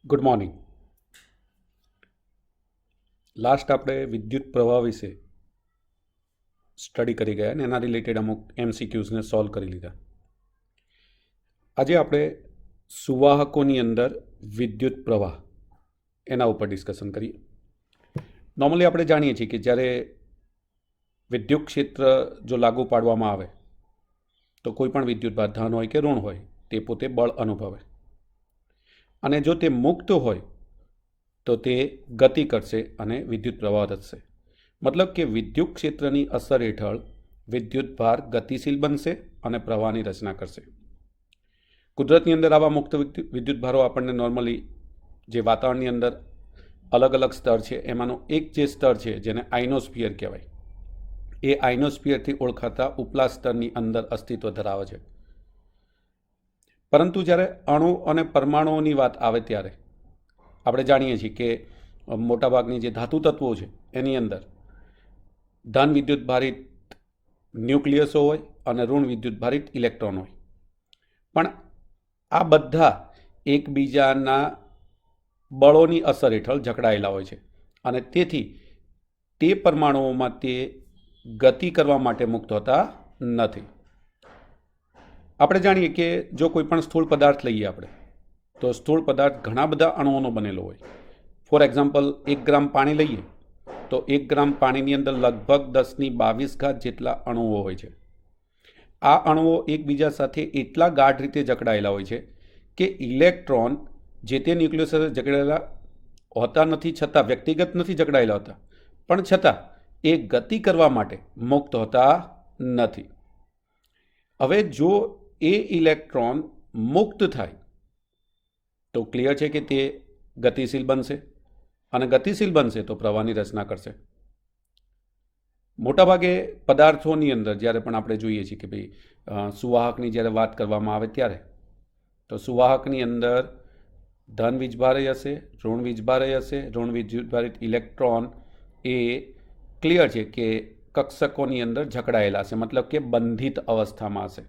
Good morning. Last આપણે વિદ્યુત પ્રવાહ વિશે સ્ટડી કરી ગયા અને એના રિલેટેડ અમુક એમસીક્યુઝને સોલ્વ કરી લીધા. આજે આપણે સુવાહકોની અંદર વિદ્યુત પ્રવાહ એના ઉપર ડિસ્કશન કરીએ. નોર્મલી આપણે જાણીએ છીએ કે જ્યારે વિદ્યુત ક્ષેત્ર જો લાગુ પાડવામાં આવે તો કોઈ પણ વિદ્યુત ભાર ધન હોય કે ઋણ હોય તે પોતે બળ અનુભવે, અને જો તે મુક્ત હોય તો તે ગતિ કરશે અને વિદ્યુત પ્રવાહ વધશે. મતલબ કે વિદ્યુત ક્ષેત્રની અસર હેઠળ વિદ્યુત ભાર ગતિશીલ બનશે અને પ્રવાહની રચના કરશે. કુદરતની અંદર આવા મુક્ત વિદ્યુત ભારો આપણને નોર્મલી જે વાતાવરણની અંદર અલગ અલગ સ્તર છે એમાંનું એક જે સ્તર છે જેને આઇનોસ્ફિયર કહેવાય, એ આઇનોસ્ફિયરથી ઓળખાતા ઉપલા સ્તરની અંદર અસ્તિત્વ ધરાવે છે. પરંતુ જ્યારે અણુ અને પરમાણુઓની વાત આવે ત્યારે આપણે જાણીએ છીએ કે મોટાભાગની જે ધાતુ તત્વો છે એની અંદર ધન વિદ્યુત ભારિત ન્યુક્લિયસો હોય અને ઋણ વિદ્યુત ભારિત ઇલેક્ટ્રોન હોય. પણ આ બધા એકબીજાના બળોની અસર હેઠળ જકડાયેલા હોય છે અને તેથી તે પરમાણુઓમાં તે ગતિ કરવા માટે મુક્ત હોતા નથી. આપણે જાણીએ કે જો કોઈ પણ સ્થૂળ પદાર્થ લઈએ આપણે, તો સ્થૂળ પદાર્થ ઘણા બધા અણુઓનો બનેલો હોય. ફોર એક્ઝામ્પલ, 1 ગ્રામ પાણી લઈએ તો 1 ગ્રામ પાણીની અંદર લગભગ 10⁻22 જેટલા અણુઓ હોય છે. આ અણુઓ એકબીજા સાથે એટલા ગાઢ રીતે જકડાયેલા હોય છે કે ઇલેક્ટ્રોન જે તે ન્યુક્લિયસ સાથે જકડાયેલા હોતા નથી, છતાં વ્યક્તિગત નથી જકડાયેલા હોતા, પણ છતાં એ ગતિ કરવા માટે મુક્ત હોતા નથી. હવે જો એ ઇલેક્ટ્રોન મુક્ત થાય તો ક્લિયર છે કે તે ગતિશીલ બનશે, અને ગતિશીલ બનશે તો પ્રવાહની રચના કરશે. મોટાભાગે પદાર્થોની અંદર જ્યારે પણ આપણે જોઈએ છીએ કે ભાઈ સુવાહકની જ્યારે વાત કરવામાં આવે ત્યારે તો સુવાહકની અંદર ધન વીજભારય હશે, ઋણ વીજભારય હશે. ઋણ વિદ્યુતભારિત ઇલેક્ટ્રોન એ ક્લિયર છે કે કક્ષકોની અંદર જકડાયેલા હશે, મતલબ કે બંધિત અવસ્થામાં હશે.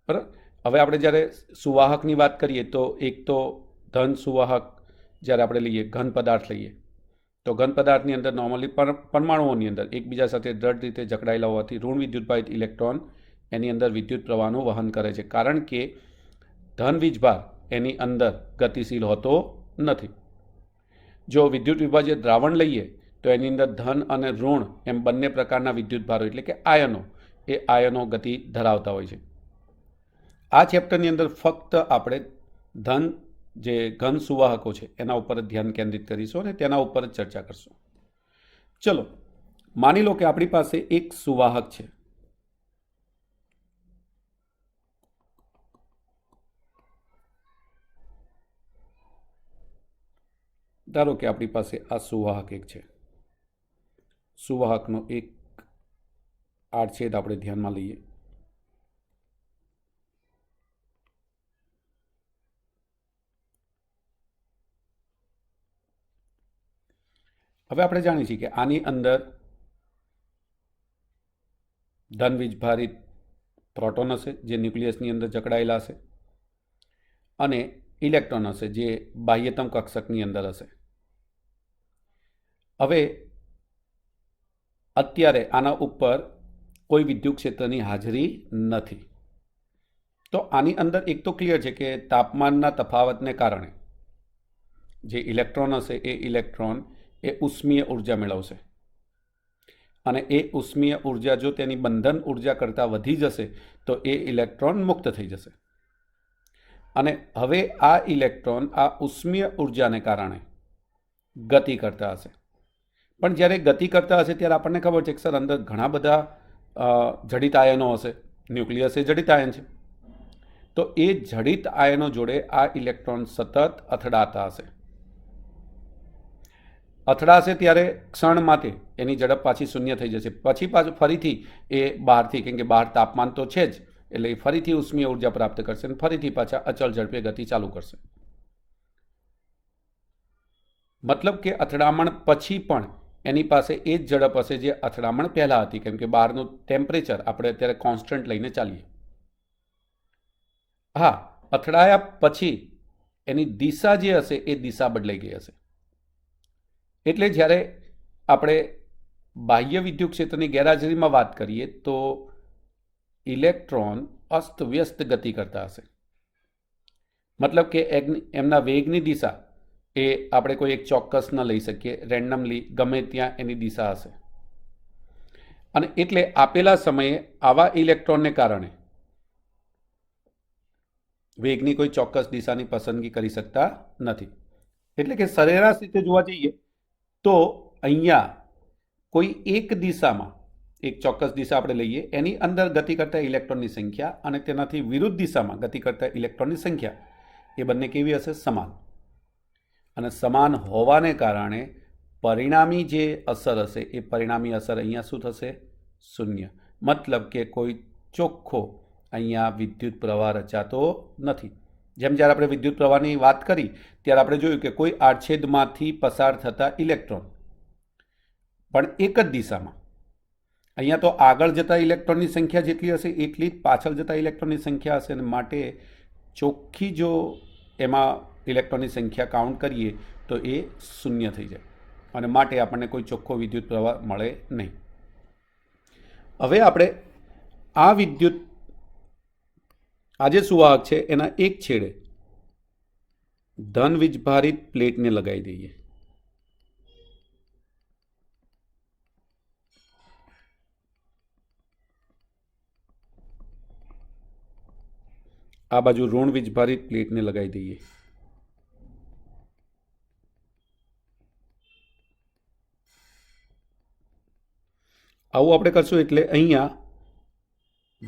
બરાબર. હવે આપણે જ્યારે સુવાહકની વાત કરીએ તો એક તો ધન સુવાહક જ્યારે આપણે લઈએ, ઘન પદાર્થ લઈએ, તો ઘન પદાર્થની અંદર નોર્મલી પરમાણુઓની અંદર એકબીજા સાથે દ્રઢ રીતે જકડાયેલા હોવાથી ઋણ વિદ્યુતભારિત ઇલેક્ટ્રોન એની અંદર વિદ્યુત પ્રવાહનું વહન કરે છે, કારણ કે ધન વીજભાર એની અંદર ગતિશીલ હોતો નથી. જો વિદ્યુત વિભાજિત દ્રાવણ લઈએ તો એની અંદર ધન અને ઋણ એમ બંને પ્રકારના વિદ્યુત ભારો એટલે કે આયનો, એ આયનો ગતિ ધરાવતા હોય છે. આ ચેપ્ટરની અંદર ફક્ત આપણે ધન જે ઘન સુવાહકો છે એના ઉપર જ ધ્યાન કેન્દ્રિત કરીશું અને તેના ઉપર જ ચર્ચા કરશું. ચલો, માની લો કે આપણી પાસે એક સુવાહક છે. ધારો કે આપણી પાસે આ સુવાહક એક છે. સુવાહકનો એક આડછેદ આપણે ધ્યાનમાં લઈએ. હવે આપણે જાણીએ છીએ કે આની અંદર ધન વીજભારિત પ્રોટોન હશે જે ન્યુક્લિયસની અંદર જકડાયેલા હશે, અને ઇલેક્ટ્રોન હશે જે બાહ્યતમ કક્ષકની અંદર હશે. હવે અત્યારે આના ઉપર કોઈ વિદ્યુત ક્ષેત્રની હાજરી નથી, તો આની અંદર એક તો ક્લિયર છે કે તાપમાનના તફાવતને કારણે જે ઇલેક્ટ્રોન હશે એ ઇલેક્ટ્રોન એ ઉષ્મીય ઉર્જા મેળવશે, અને એ ઉષ્મીય ઉર્જા જો તેની બંધન ઉર્જા કરતાં વધી જશે તો એ ઇલેક્ટ્રોન મુક્ત થઈ જશે. અને હવે આ ઇલેક્ટ્રોન આ ઉષ્મીય ઉર્જાને કારણે ગતિ કરતા હશે. પણ જ્યારે ગતિ કરતા હશે ત્યારે આપણને ખબર છે કે સર અંદર ઘણા બધા જડિત આયનો હશે, ન્યુક્લિયસ એ જડિત આયન છે, તો એ જડિત આયનો જોડે આ ઇલેક્ટ્રોન સતત અથડાતા હશે. અથડાશે ત્યારે ક્ષણ માટે એની ઝડપ પાછી શૂન્ય થઈ જશે, પછી પાછું ફરીથી એ બહારથી, કેમ કે બહાર તાપમાન તો છે જ, એટલે એ ફરીથી ઉષ્મીય ઉર્જા પ્રાપ્ત કરશે અને ફરીથી પાછા અચળ ઝડપે ગતિ ચાલુ કરશે. મતલબ કે અથડામણ પછી પણ એની પાસે એ જ ઝડપ હશે જે અથડામણ પહેલાં હતી, કેમ કે બહારનું ટેમ્પરેચર આપણે અત્યારે કોન્સ્ટન્ટ લઈને ચાલીએ. હા, અથડાયા પછી એની દિશા જે હશે એ દિશા બદલાઈ ગઈ હશે. એટલે જ્યારે આપણે બાહ્ય વિદ્યુત ક્ષેત્રની ગેરહાજરીમાં વાત કરીએ તો ઇલેક્ટ્રોન અસ્તવ્યસ્ત ગતિ કરતા હશે. મતલબ કે એમના વેગની દિશા એ આપણે કોઈ એક ચોક્કસ ન લઈ શકીએ, રેન્ડમલી ગમે ત્યાં એની દિશા હશે. અને એટલે આપેલા સમયે આવા ઇલેક્ટ્રોનને કારણે વેગની કોઈ ચોક્કસ દિશાની પસંદગી કરી શકતા નથી. એટલે કે સરેરાશ રીતે જોવા જઈએ તો અહીંયા કોઈ એક દિશામાં, એક ચોક્કસ દિશા આપણે લઈએ, એની અંદર ગતિ કરતા ઇલેક્ટ્રોનની સંખ્યા અને તેનાથી વિરુદ્ધ દિશામાં ગતિ કરતા ઇલેક્ટ્રોનની સંખ્યા એ બંને કેવી હશે? સમાન. અને સમાન હોવાને કારણે પરિણામી જે અસર હશે એ પરિણામી અસર અહીંયા શું થશે? શૂન્ય. મતલબ કે કોઈ ચોખ્ખો અહીંયા વિદ્યુત પ્રવાહ રચાતો નથી. જેમ જ્યારે આપણે વિદ્યુત પ્રવાહની વાત કરી ત્યારે આપણે જોયું કે કોઈ આડછેદમાંથી પસાર થતા ઇલેક્ટ્રોન પણ એક જ દિશામાં, અહીંયા તો આગળ જતા ઇલેક્ટ્રોનની સંખ્યા જેટલી હશે એટલી જ પાછળ જતા ઇલેક્ટ્રોનની સંખ્યા હશે, અને માટે ચોખ્ખી જો એમાં ઇલેક્ટ્રોનની સંખ્યા કાઉન્ટ કરીએ તો એ શૂન્ય થઈ જાય, અને માટે આપણને કોઈ ચોખ્ખો વિદ્યુત પ્રવાહ મળે નહીં. હવે આપણે આ વિદ્યુત આ જે સુવાહક છે એના એક છેડે ધન વીજભારિત પ્લેટને લગાવી દઈએ. આ બાજુ ઋણ વીજભારિત પ્લેટને લગાવી દઈએ. આવું આપણે કરશું એટલે અહીંયા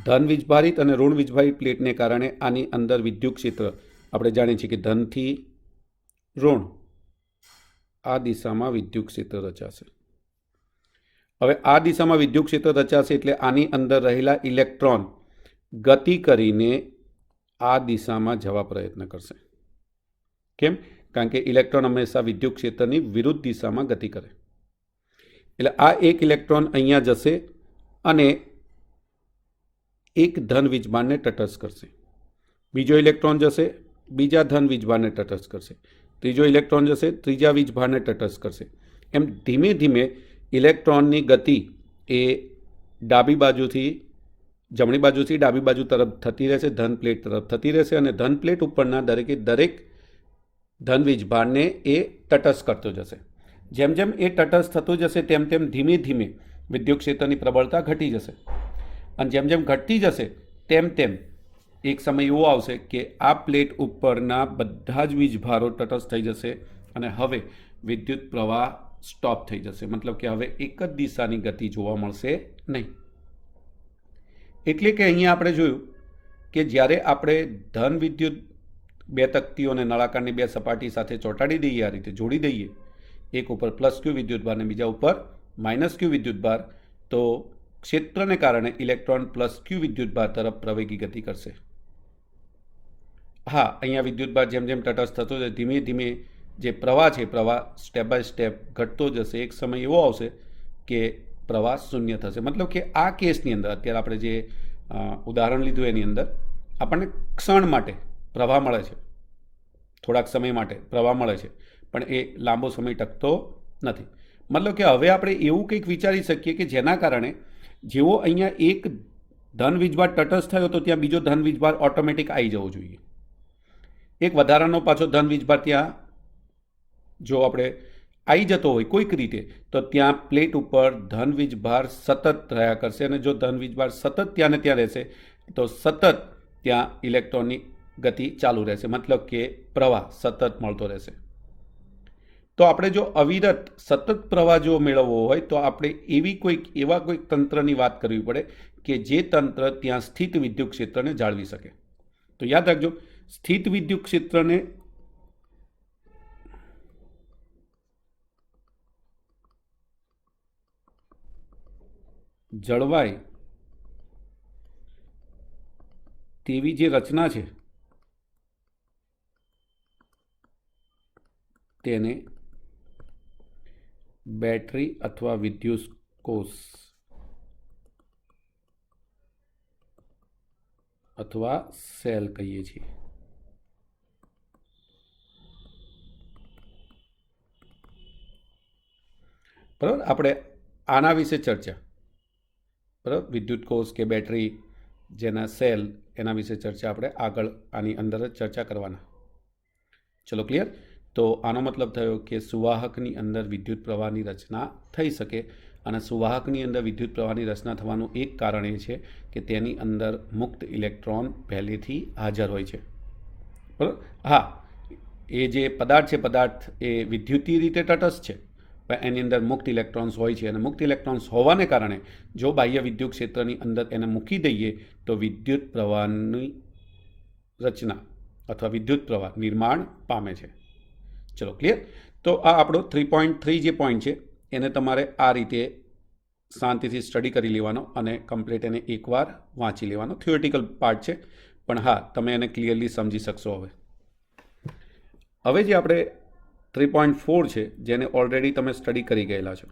ધન વીજભારિત અને ઋણ વીજભારિત પ્લેટને કારણે આની અંદર વિદ્યુત ક્ષેત્ર આપણે જાણીએ છીએ કે ધનથી ઋણ આ દિશામાં વિદ્યુત ક્ષેત્ર રચાશે. હવે આ દિશામાં વિદ્યુત ક્ષેત્ર રચાશે એટલે આની અંદર રહેલા ઇલેક્ટ્રોન ગતિ કરીને આ દિશામાં જવા પ્રયત્ન કરશે. કેમ? કારણ કે ઇલેક્ટ્રોન હંમેશા વિદ્યુત ક્ષેત્રની વિરુદ્ધ દિશામાં ગતિ કરે. એટલે આ એક ઇલેક્ટ્રોન અહીંયા જશે અને એક ધન વીજભારને તટસ્થ કરશે. બીજો ઇલેક્ટ્રોન જશે, બીજા ધન વીજભારને તટસ્થ કરશે. ત્રીજો ઇલેક્ટ્રોન જશે, ત્રીજા વીજભારને તટસ્થ કરશે. એમ ધીમે ધીમે ઇલેક્ટ્રોનની ગતિ એ ડાબી બાજુથી જમણી બાજુથી ડાબી બાજુ તરફ થતી રહેશે, ધન પ્લેટ તરફ થતી રહેશે, અને ધન પ્લેટ ઉપરના દરેકે દરેક ધન વીજભારને એ તટસ્થ કરતો જશે. જેમ જેમ એ તટસ્થ થતું જશે તેમ તેમ ધીમે ધીમે વિદ્યુત ક્ષેત્રની પ્રબળતા ઘટી જશે, અને જેમ જેમ ઘટતી જશે તેમ તેમ એક સમય એવો આવશે કે આ પ્લેટ ઉપરના બધા જ વીજભારો તટસ્થ થઈ જશે અને હવે વિદ્યુત પ્રવાહ સ્ટોપ થઈ જશે. મતલબ કે હવે એક જ દિશાની ગતિ જોવા મળશે નહીં. એટલે કે અહીંયા આપણે જોયું કે જ્યારે આપણે ધન વિદ્યુત બે તકતીઓને નળાકારની બે સપાટી સાથે ચોંટાડી દઈએ, આ રીતે જોડી દઈએ, એક ઉપર પ્લસ ક્યુ વિદ્યુતભાર અને બીજા ઉપર માઇનસ ક્યુ વિદ્યુતભાર, તો ક્ષેત્રને કારણે ઇલેક્ટ્રોન પ્લસ ક્યુ વિદ્યુતભાર તરફ પ્રવેગી ગતિ કરશે. હા, અહીંયા વિદ્યુતભાર જેમ જેમ તટસ્થ થતો જાય ધીમે ધીમે જે પ્રવાહ છે પ્રવાહ સ્ટેપ બાય સ્ટેપ ઘટતો જશે. એક સમય એવો આવશે કે પ્રવાહ શૂન્ય થશે. મતલબ કે આ કેસની અંદર અત્યારે આપણે જે ઉદાહરણ લીધું એની અંદર આપણને ક્ષણ માટે પ્રવાહ મળે છે, થોડાક સમય માટે પ્રવાહ મળે છે, પણ એ લાંબો સમય ટકતો નથી. મતલબ કે હવે આપણે એવું કંઈક વિચારી શકીએ કે જેના કારણે જેવો અહીંયા એક ધન વીજભાર તટસ્થ થયો તો ત્યાં બીજો ધન વીજભાર ઓટોમેટિક આવી જવો જોઈએ. એક વધારાનો પાછો ધન વીજભાર ત્યાં જો આપણે આવી જતો હોય કોઈક રીતે તો ત્યાં પ્લેટ ઉપર ધન વીજભાર સતત રહ્યા કરશે, અને જો ધન વીજભાર સતત ત્યાં ને ત્યાં રહેશે તો સતત ત્યાં ઇલેક્ટ્રોનની ગતિ ચાલુ રહેશે. મતલબ કે પ્રવાહ સતત મળતો રહેશે. તો આપણે જો અવિરત સતત પ્રવાહ જો મેળવવો હોય તો આપણે એવા કોઈક તંત્રની વાત કરવી પડે કે જે તંત્ર ત્યાં સ્થિત વિદ્યુત ક્ષેત્રને જાળવી શકે. તો યાદ રાખજો, સ્થિત વિદ્યુત ક્ષેત્રને જળવાય તેવી જે રચના છે તેને બેટરી અથવા વિદ્યુત કોષ અથવા સેલ કહીએ છીએ. બરાબર. આપણે આના વિશે ચર્ચા, બરાબર, વિદ્યુત કોષ કે બેટરી જેના સેલ એના વિશે ચર્ચા આપણે આગળ આની અંદર જ ચર્ચા કરવાના. ચલો ક્લિયર. તો આનો મતલબ થયો કે સુવાહકની અંદર વિદ્યુત પ્રવાહની રચના થઈ શકે, અને સુવાહકની અંદર વિદ્યુત પ્રવાહની રચના થવાનું એક કારણ એ છે કે તેની અંદર મુક્ત ઇલેક્ટ્રોન પહેલેથી હાજર હોય છે. બરાબર. હા, એ જે પદાર્થ છે, પદાર્થ એ વિદ્યુતીય રીતે તટસ્થ છે, પણ એની અંદર મુક્ત ઇલેક્ટ્રોન્સ હોય છે, અને મુક્ત ઇલેક્ટ્રોન્સ હોવાને કારણે જો બાહ્ય વિદ્યુત ક્ષેત્રની અંદર એને મૂકી દઈએ તો વિદ્યુત પ્રવાહની રચના અથવા વિદ્યુત પ્રવાહ નિર્માણ પામે છે. ચલો ક્લિયર. તો આ આપણો 3.3 જે પોઈન્ટ છે એને તમારે આ રીતે શાંતિથી સ્ટડી કરી લેવાનો અને કમ્પ્લીટ એને એકવાર વાંચી લેવાનો. થિયોરિટિકલ પાર્ટ છે, પણ હા, તમે એને ક્લિયરલી સમજી શકશો. હવે જે આપણે 3.4 છે જેને ઓલરેડી તમે સ્ટડી કરી ગયેલા છો,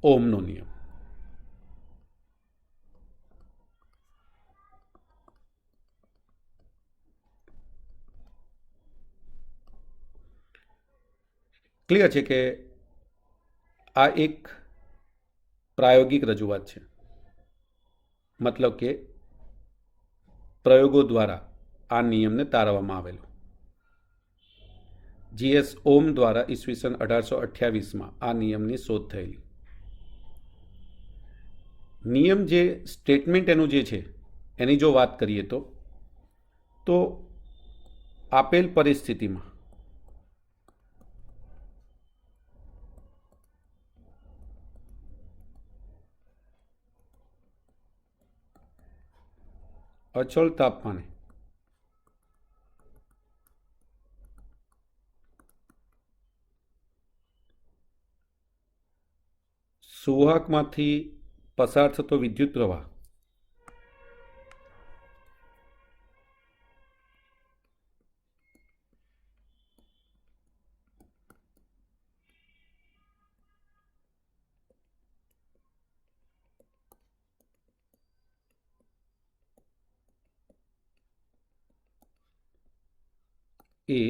ઓમનો નિયમ. ક્લિયર છે કે આ એક પ્રાયોગિક રજૂઆત છે, મતલબ કે પ્રયોગો દ્વારા આ નિયમને તારવવામાં આવેલો. GS ઓમ દ્વારા ઈસવીસન 1828માં આ નિયમની શોધ થયેલી. નિયમ જે સ્ટેટમેન્ટ એનું જે છે એની જો વાત કરીએ તો આપેલ પરિસ્થિતિમાં અચળ તાપમાને સુવાહકમાંથી પસાર થતો વિદ્યુત પ્રવાહ એ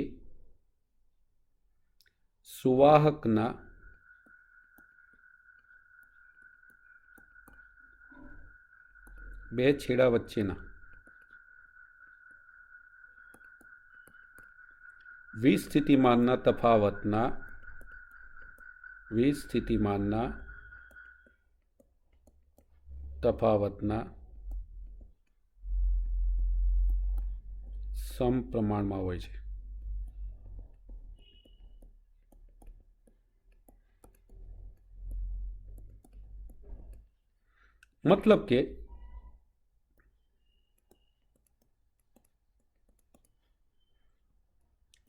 સુવાહકના બે છેડા વચ્ચેના વિસ્થિતિમાનના તફાવતના સમપ્રમાણમાં હોય છે. મતલબ કે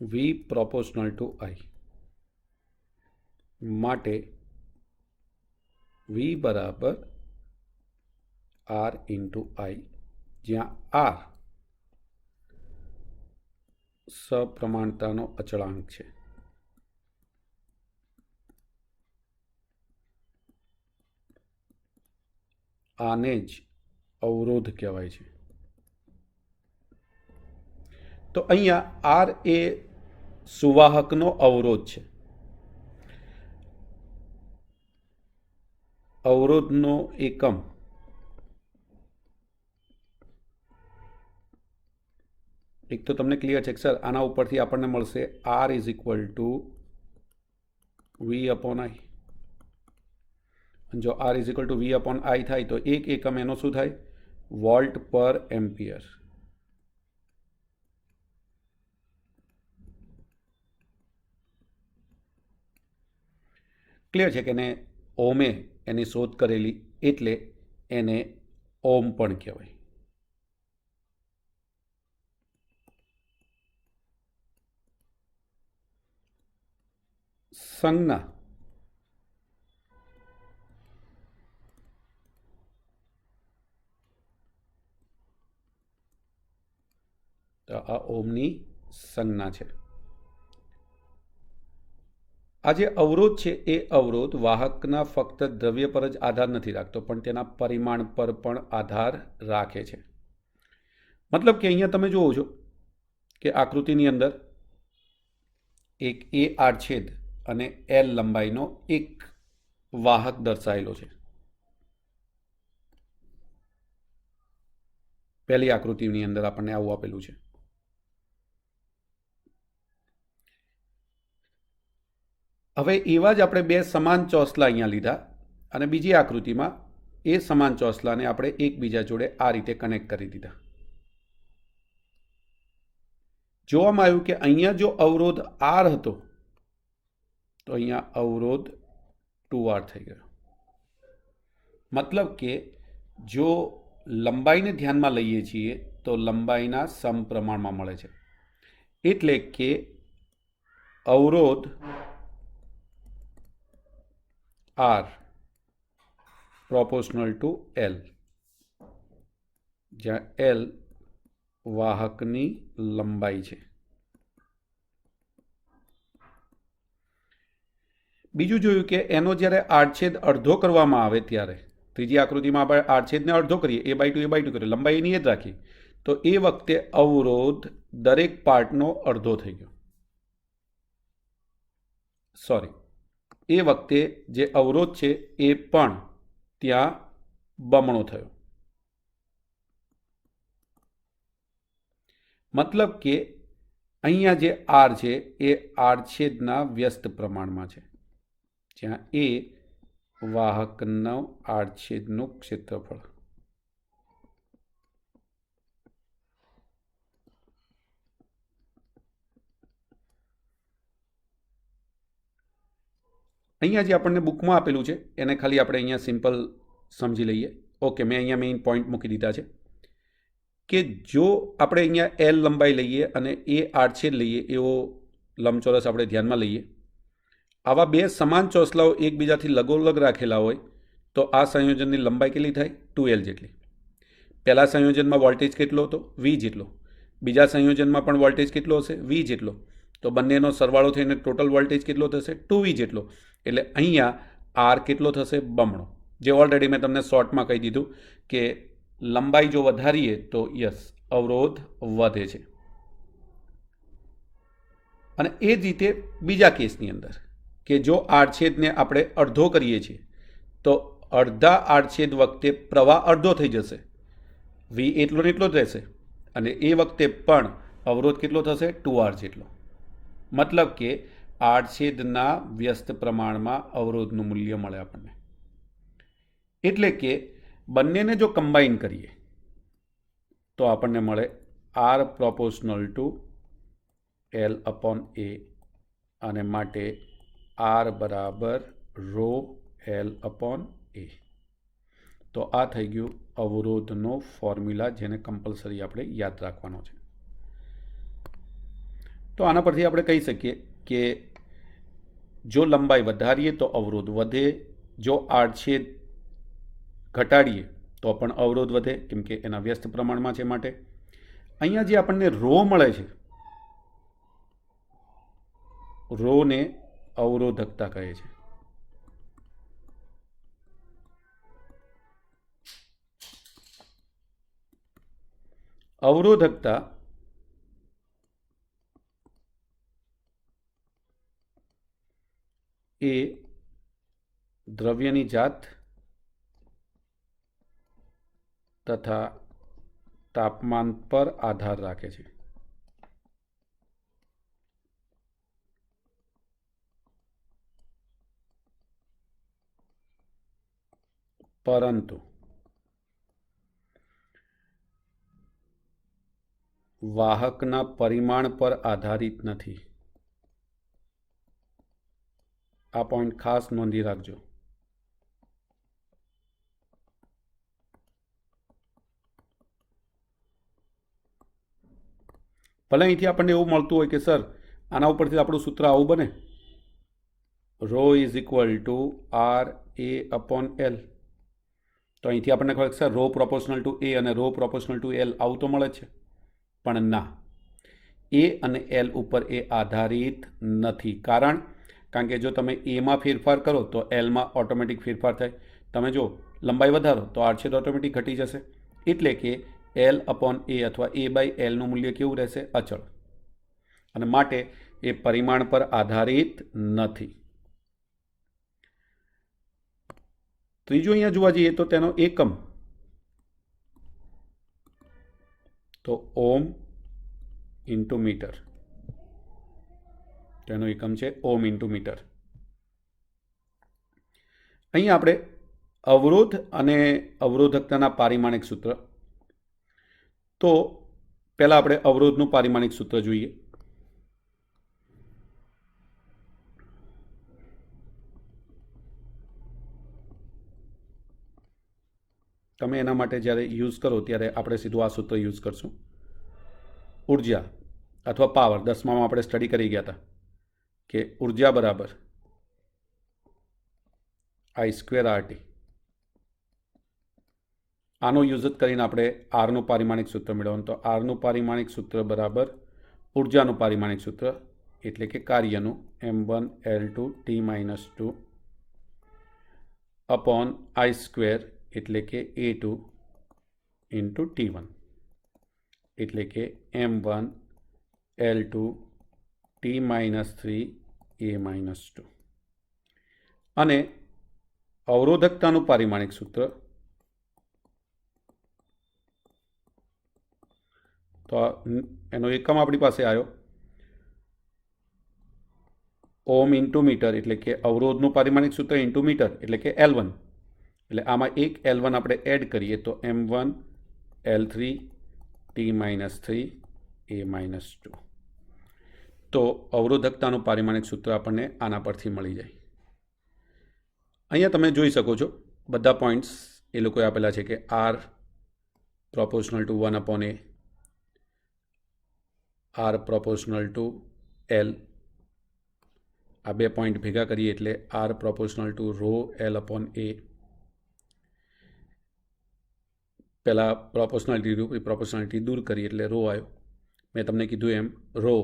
V proportional to I માટે V બરાબર R into I, જ્યાં R સપ્રમાણતાનો અચળાંક છે. આને જ અવરોધ કહેવાય છે. તો અહીંયા R એ સુવાહકનો અવરોધ છે. અવરોધનો એકમ એક તો તમને ક્લિયર છે કે સર આના ઉપરથી આપણને મળશે R is equal two V upon I. જો R is equal two V upon I થાય તો એક એકમ એનો શું થાય? વોલ્ટ પર એમ્પિયર. ક્લિયર છે કે એને ઓમે એની શોધ કરેલી એટલે એને ઓમ પણ કહેવાય. સંજ્ઞા તો આ ઓમની સંજ્ઞા છે. આ જે અવરોધ છે એ અવરોધ વાહકના ફક્ત દ્રવ્ય પર જ આધાર નથી રાખતો, પણ તેના પરિમાણ પર પણ આધાર રાખે છે. મતલબ કે અહીંયા તમે જુઓ છો કે આકૃતિની અંદર એક એ આડછેદ અને એલ લંબાઈનો એક વાહક દર્શાવેલો છે. પહેલી આકૃતિની અંદર આપણને આવું આપેલું છે. હવે એવા જ આપણે બે સમાન ચોસલા અહીંયા લીધા અને બીજી આકૃતિમાં એ સમાન ચોસલાને આપણે એકબીજા જોડે આ રીતે કનેક્ટ કરી દીધા. જોવામાં આવ્યું કે અહીંયા જો અવરોધ R હતો તો અહીંયા અવરોધ 2R થઈ ગયો. મતલબ કે જો લંબાઈને ધ્યાનમાં લઈએ છીએ તો લંબાઈના સમપ્રમાણમાં મળે છે. એટલે કે અવરોધ R પ્રોપોર્શનલ ટુ L, જ્યાં L વાહકની લંબાઈ છે. બીજું જોયું કે એનો જ્યારે આડછેદ અડધો કરવામાં આવે ત્યારે ત્રીજી આકૃતિમાં આપણે આડછેદને અડધો કરીએ, a/2 a/2 કરીએ, લંબાઈ એની જ રાખી, તો એ વખતે અવરોધ દરેક પાર્ટનો અડધો થઈ ગયો. સોરી, એ વખતે જે અવરોધ છે એ પણ ત્યાં બમણો થયો. મતલબ કે અહીંયા જે R છે એ આડછેદના વ્યસ્ત પ્રમાણમાં છે, જ્યાં એ વાહકનો આડછેદનું ક્ષેત્રફળ. અહીંયા જે આપણને બુકમાં આપેલું છે એને ખાલી આપણે અહીંયા સિમ્પલ સમજી લઈએ. ઓકે, મેં અહીંયા મેઇન પોઈન્ટ મૂકી દીધા છે કે જો આપણે અહીંયા L લંબાઈ લઈએ અને એ આડછેદ લઈએ એવો લંબચોરસ આપણે ધ્યાનમાં લઈએ, આવા બે સમાન ચોસલાઓ એકબીજાથી લગોલગ રાખેલા હોય તો આ સંયોજનની લંબાઈ કેટલી થાય? 2L જેટલી. પહેલા સંયોજનમાં વોલ્ટેજ કેટલો હતો? V જેટલો. બીજા સંયોજનમાં પણ વોલ્ટેજ કેટલો હશે? V જેટલો. તો બંનેનો સરવાળો થઈને ટોટલ વોલ્ટેજ કેટલો થશે? 2V જેટલો. એટલે અહીંયા R કેટલો થશે? બમણો. જે ઓલરેડી મેં તમને શોર્ટમાં કહી દીધું કે લંબાઈ જો વધારીએ તો યસ અવરોધ વધે છે. અને એ જ રીતે બીજા કેસની અંદર કે જો આડછેદને આપણે અડધો કરીએ છીએ તો અડધા આડછેદ વખતે પ્રવાહ અડધો થઈ જશે, V એટલો ને એટલો જ રહેશે, અને એ વખતે પણ અવરોધ કેટલો થશે? 2R જેટલો. મતલબ કે આડછેદના વ્યસ્ત પ્રમાણમાં અવરોધનું મૂલ્ય મળે આપણને. એટલે કે બંનેને જો કમ્બાઈન કરીએ તો આપણને મળે R proportional to L upon A, અને માટે R બરાબર રો L અપોન A. તો આ થઈ ગયું અવરોધનો ફોર્મ્યુલા, જેને કમ્પલસરી આપણે યાદ રાખવાનો છે. તો આના પરથી આપણે કહી શકીએ કે જો લંબાઈ વધારીએ તો અવરોધ વધે, જો આડછેદ ઘટાડીએ તો પણ અવરોધ વધે, કેમ કે એના વ્યસ્ત પ્રમાણમાં છે. માટે અહીંયા જે આપણને રો મળે છે, રોને અવરોધકતા કહે છે. અવરોધકતા એ દ્રવ્યની જાત તથા તાપમાન પર આધાર રાખે છે. પરંતુ વાહકના પરિમાણ પર આધારિત નથી. આ પોઈન્ટ ખાસ નોંધી રાખજો. ભલે અહીંથી આપણને એવું મળતું હોય કે સર આના ઉપરથી આપણું સૂત્ર આવું બને, rho is equal to R A upon L. તો અહીંથી આપણને ખબર સર રો પ્રોપોર્શનલ ટુ A અને રો પ્રોપોર્શનલ ટુ L આવું તો મળે છે, પણ ના, A અને L ઉપર એ આધારિત નથી. કારણ કે જો તમે એમાં ફેરફાર કરો તો એલમાં ઓટોમેટિક ફેરફાર થાય. તમે જો લંબાઈ વધારો તો આડછેદ ઓટોમેટિક ઘટી જશે. એટલે કે L અપોન A અથવા A બાય Lનું મૂલ્ય કેવું રહેશે? અચળ. અને માટે એ પરિમાણ પર આધારિત નથી. ત્રીજું અહીંયા જોવા જઈએ તો તેનો એકમ તો ઓમ ઇન્ટુ મીટર, તેનો એકમ છે ઓમ ઇન્ટુ મીટર. અહીંયા આપણે અવરોધ અને અવરોધકતાના પારિમાણિક સૂત્ર, તો પહેલાં આપણે અવરોધનું પારિમાણિક સૂત્ર જોઈએ. તમે એના માટે જ્યારે યુઝ કરો ત્યારે આપણે સીધું આ સૂત્ર યુઝ કરશું. ઉર્જા અથવા પાવર 10મામાં આપણે સ્ટડી કરી ગયા હતા કે ઉર્જા બરાબર I²RT. આનો યુઝ જ કરીને આપણે આરનું પારિમાણિક સૂત્ર મેળવવાનું. તો આરનું પારિમાણિક સૂત્ર બરાબર ઉર્જાનું પારિમાણિક સૂત્ર એટલે કે કાર્યનું m1L2T-2 અપોન I² એટલે કે A2 ઇન્ટુ T1 એટલે કે m1L2T-3A-2. અને અવરોધકતાનું પારિમાણિક સૂત્ર તો એનો એકમ આપણી પાસે આવ્યો ઓમ ઇન્ટુ મીટર એટલે કે અવરોધનું પારિમાણિક સૂત્ર ઇન્ટુ મીટર એટલે કે L1. એટલે આમાં એક L1 આપણે એડ કરીએ તો m1L3T-3A-2. તો અવરોધકતાનું પારિમાણિક સૂત્ર આપણને આના પરથી મળી જાય. અહીંયા તમે જોઈ શકો છો બધા પોઈન્ટ્સ એ લોકોએ આપેલા છે કે R proportional two 1/A, R proportional to L. આ બે પોઈન્ટ ભેગા કરીએ એટલે R પ્રોપોર્શનલ ટુ ρL/A. પહેલાં પ્રોપોર્શનાલિટી દૂર કરી એટલે રો આવ્યો. મેં તમને કીધું એમ રો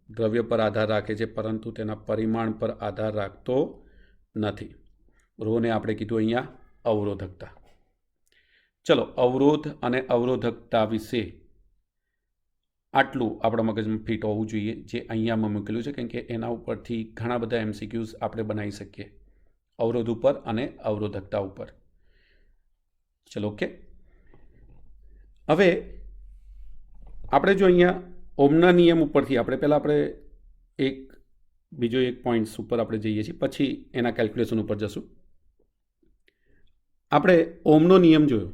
દ્રવ્ય પર આધાર રાખે છે પરંતુ તેના પરિમાણ પર આધાર રાખતો નથી. રોને આપણે કીધું અહીંયા અવરોધકતા. ચલો, અવરોધ અને અવરોધકતા વિશે આટલું આપણા મગજમાં ફિટ હોવું જોઈએ, જે અહીંયામાં મૂકેલું છે, કેમ કે એના ઉપરથી ઘણા બધા MCQs આપણે બનાવી શકીએ અવરોધ ઉપર અને અવરોધકતા ઉપર. ચલો, ઓકે. હવે આપણે જો અહીંયા ઓમના નિયમ ઉપરથી આપણે બીજો એક પોઈન્ટ્સ ઉપર આપણે જઈએ છીએ, પછી એના કેલ્ક્યુલેશન ઉપર જશું. આપણે ઓમનો નિયમ જોયો.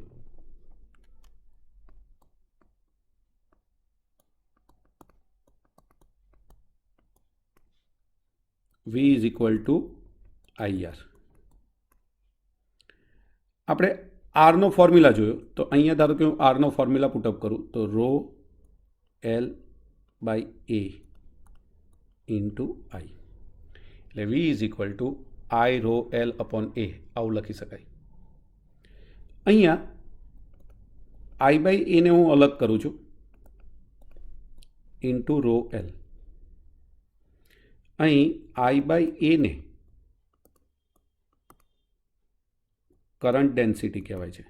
V = IR. આપણે આરનો ફોર્મ્યુલા જોયો, તો અહીંયા ધારો કે હું આરનો ફોર્મ્યુલા પુટઅપ કરું તો ρL/A ઇન્ટુ I એટલે V = I ρL/A આવું લખી શકાય. અહીંયા I/A ને હું અલગ કરું છું ઇન્ટુ ρL. અહીં I/A ને કરંટ ડેન્સિટી કહેવાય છે.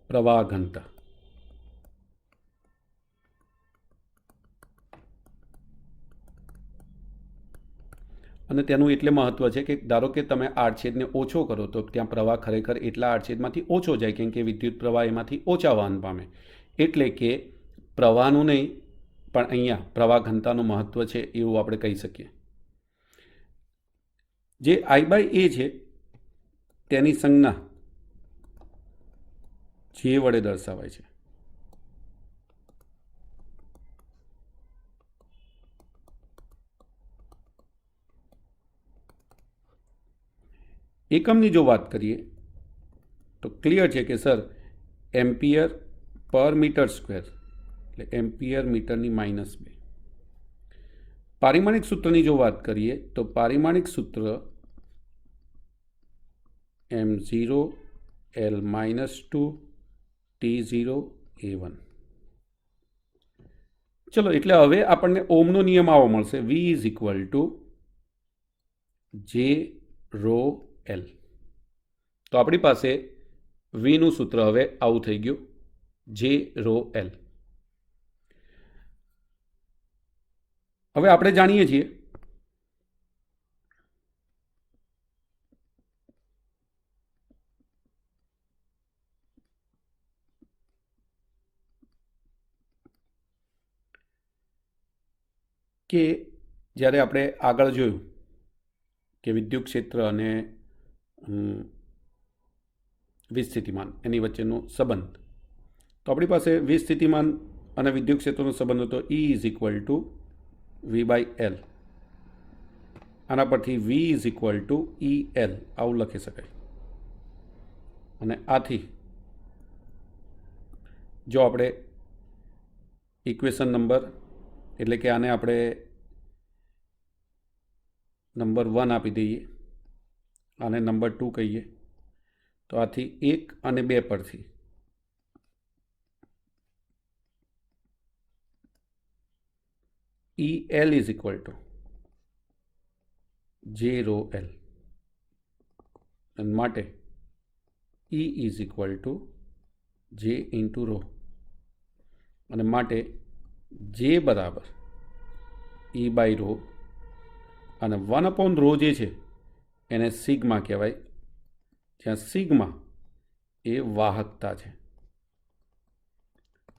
પ્રવાહ ઘનતા. અને તેનું એટલે મહત્વ છે કે ધારો કે તમે આડછેદને ઓછો કરો તો ત્યાં પ્રવાહ ખરેખર એટલા આડછેદમાંથી ઓછો જાય, કેમ કે વિદ્યુત પ્રવાહ એમાંથી ઓછા વહન પામે. એટલે કે પ્રવાહનું નહીં પણ અહીંયા પ્રવાહ ઘનતાનું મહત્વ છે એવું આપણે કહી શકીએ. જે I/A છે તેની સંજ્ઞા જે વડે દર્શાવાય છે. એકમની જો વાત કરીએ તો ક્લિયર છે કે સર એમ્પિયર પર મીટર સ્ક્વેર એટલે એમ્પિયર મીટરની -2. પારિમાણિક સૂત્રની જો વાત કરીએ તો પારિમાણિક સૂત્ર m0L-2T0A1. ચલો, એટલે હવે આપણને ઓમનો નિયમ આવો મળશે V = J ρL. તો આપણી પાસે Vનું સૂત્ર હવે આવું થઈ ગયું J ρL. હવે આપણે જાણીએ છીએ કે જ્યારે આપણે આગળ જોયું કે વિદ્યુત ક્ષેત્ર અને વીજ સ્થિતિમાન એની વચ્ચેનો સંબંધ, તો આપણી પાસે વીજ સ્થિતિમાન અને વિદ્યુત ક્ષેત્રનો સંબંધ હતો E is equal two V/L. આના પરથી V is equal two EL આવું લખી શકાય. અને આથી જો આપણે ઇક્વેશન નંબર એટલે કે આને આપણે નંબર 1 આપી દઈએ, આને નંબર 2 કહીએ, તો આથી 1 અને 2 પરથી EL is equal to J ρ L અને માટે E is equal to J into ρ અને માટે J બરાબર E/ρ અને 1/ρ જે છે એને સિગ્મા કહેવાય, જ્યાં સિગ્મા એ વાહકતા છે.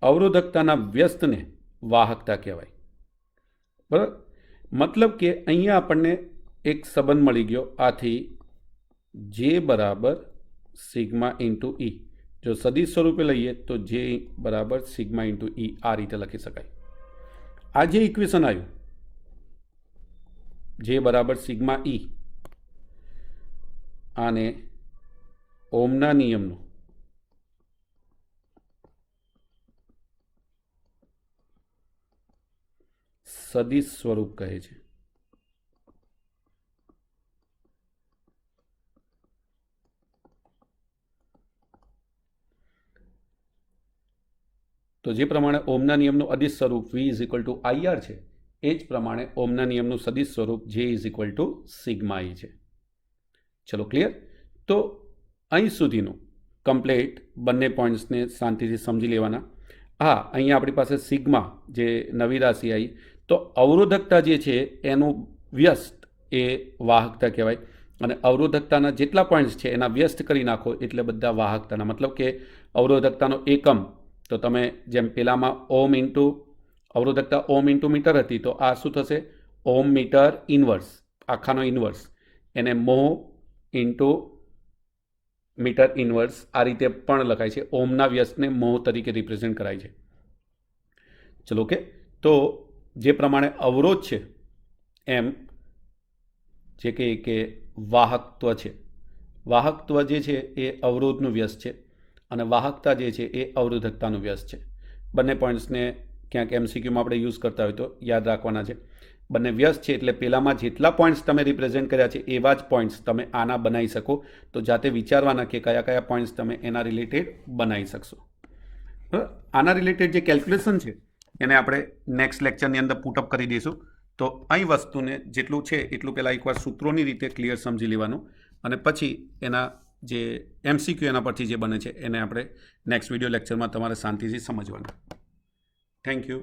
અવરોધકતાના વ્યસ્તને વાહકતા કહેવાય. બરાબર, મતલબ કે અહીંયા આપણને એક સંબંધ મળી ગયો. આથી J બરાબર સિગ્મા ઇન્ટુ E. જો સદિશ સ્વરૂપે લઈએ તો J બરાબર સિગ્મા ઇન્ટુ E આ રીતે લખી શકાય. આ જે ઇક્વેશન આવ્યું J બરાબર સિગ્મા E, આને ઓમના નિયમનું સદિશ સ્વરૂપ કહે છે. તો જે પ્રમાણે ઓમના નિયમનું અદિશ સ્વરૂપ V is equal two IR છે, એ જ પ્રમાણે ઓમના નિયમનું સદિશ સ્વરૂપ J is equal to sigma E છે. ચલો ક્લિયર? તો અહીં સુધીનું કમ્પ્લીટ બંને પોઈન્ટ્સને શાંતિથી સમજી લેવાના. હા, અહીંયા આપણી પાસે સિગ્મા જે નવી રાશિ આવી, તો અવરોધકતા જે છે એનું વ્યસ્ત એ વાહકતા કહેવાય અને અવરોધકતાના જેટલા પોઈન્ટ્સ છે એના વ્યસ્ત કરી નાખો એટલે બધા વાહકતાના. મતલબ કે અવરોધકતાનો એકમ તો તમે જેમ પેલામાં ઓમ ઇન્ટુ અવરોધકતા ઓમ ઇન્ટુ મીટર હતી, તો આ શું થશે? ઓમ મીટર ઇન્વર્સ, આખાનો ઇન્વર્સ, એને મો ઇન્ટુ મીટર ઇન્વર્સ આ રીતે પણ લખાય છે. ઓમના વ્યસ્તને મો તરીકે રિપ્રેઝેન્ટ કરાય છે. ચલો ઓકે. તો જે પ્રમાણે અવરોધ છે એમ જે કે વાહકત્વ છે, વાહકત્વ જે છે એ અવરોધનું વ્યસ્ત છે અને વાહકતા જે છે એ અવરોધકતાનું વ્યસ્ત છે. બંને પોઈન્ટ્સને ક્યાંક MCQમાં આપણે યુઝ કરતા હોય તો યાદ રાખવાના છે. બંને વ્યસ્ત છે એટલે પહેલામાં જેટલા પોઈન્ટ્સ તમે રિપ્રેઝેન્ટ કર્યા છે એવા જ પોઈન્ટ્સ તમે આના બનાવી શકો. તો જાતે વિચારવાના કે કયા કયા પોઈન્ટ્સ તમે એના રિલેટેડ બનાવી શકશો. બરાબર, આના રિલેટેડ જે કેલ્ક્યુલેશન છે એને આપણે નેક્સ્ટ લેક્ચરની અંદર પુટઅપ કરી દઈશું. તો અહીં વસ્તુને જેટલું છે એટલું પહેલાં એકવાર સૂત્રોની રીતે ક્લિયર સમજી લેવાનું અને પછી એના જે MCQ એના પરથી જે બને છે એને આપણે નેક્સ્ટ વિડીયો લેક્ચરમાં તમારે શાંતિથી સમજવાનું. Thank you.